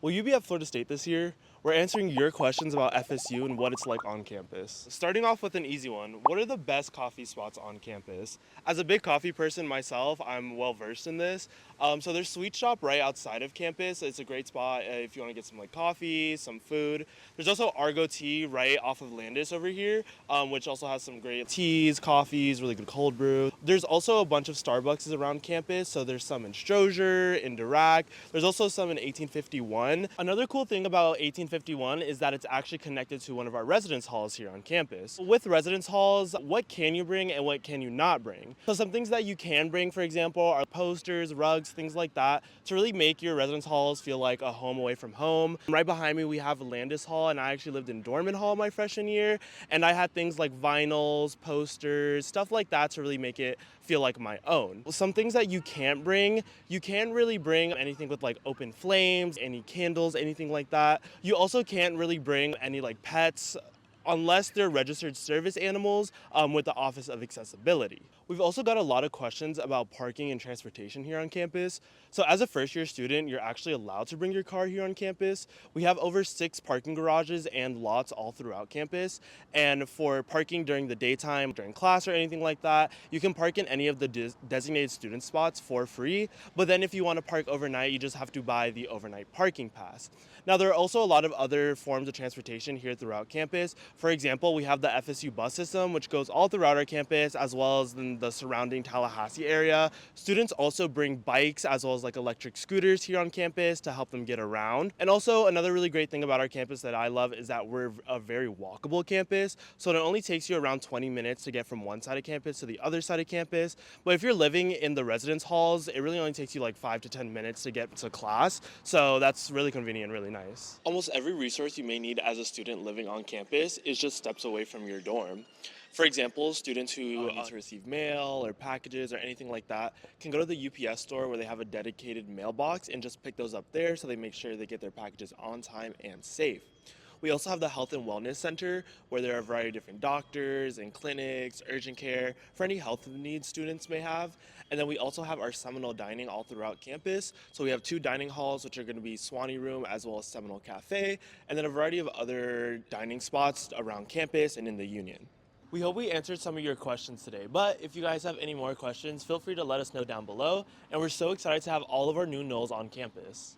Will you be at Florida State this year? We're answering your questions about FSU and what it's like on campus. Starting off with an easy one, what are the best coffee spots on campus? As a big coffee person myself, I'm well versed in this. So there's Sweet Shop right outside of campus. It's a great spot if you want to get some like coffee, some food. There's also Argo Tea right off of Landis over here, which also has some great teas, coffees, really good cold brew. There's also a bunch of Starbucks around campus. So there's some in Stroger, in Dirac. There's also some in 1851. Another cool thing about 1851 is that it's actually connected to one of our residence halls here on campus. With residence halls, what can you bring and what can you not bring? So some things that you can bring, for example, are posters, rugs, things like that, to really make your residence halls feel like a home away from home. Right behind me, we have Landis Hall, and I actually lived in Dorman Hall my freshman year, and I had things like vinyls, posters, stuff like that to really make it feel like my own. Some things that you can't bring, you can't really bring anything with like open flames, any candles, anything like that. You also can't really bring any like pets unless they're registered service animals with the Office of Accessibility. We've also got a lot of questions about parking and transportation here on campus. So as a first year student, you're actually allowed to bring your car here on campus. We have over 6 parking garages and lots all throughout campus. And for parking during the daytime, during class or anything like that, you can park in any of the designated student spots for free. But then if you want to park overnight, you just have to buy the overnight parking pass. Now, there are also a lot of other forms of transportation here throughout campus. For example, we have the FSU bus system, which goes all throughout our campus, as well as in the surrounding Tallahassee area. Students also bring bikes as well as like electric scooters here on campus to help them get around. And also another really great thing about our campus that I love is that we're a very walkable campus. So it only takes you around 20 minutes to get from one side of campus to the other side of campus. But if you're living in the residence halls, it really only takes you like 5 to 10 minutes to get to class. So that's really convenient and really nice. Almost every resource you may need as a student living on campus is just steps away from your dorm. For example, students who need to receive mail or packages or anything like that can go to the UPS store where they have a dedicated mailbox and just pick those up there so they make sure they get their packages on time and safe. We also have the Health and Wellness Center where there are a variety of different doctors and clinics, urgent care for any health needs students may have. And then we also have our Seminole dining all throughout campus. So we have 2 dining halls, which are going to be Swanee Room as well as Seminole Cafe, and then a variety of other dining spots around campus and in the Union. We hope we answered some of your questions today, but if you guys have any more questions, feel free to let us know down below. And we're so excited to have all of our new Knolls on campus.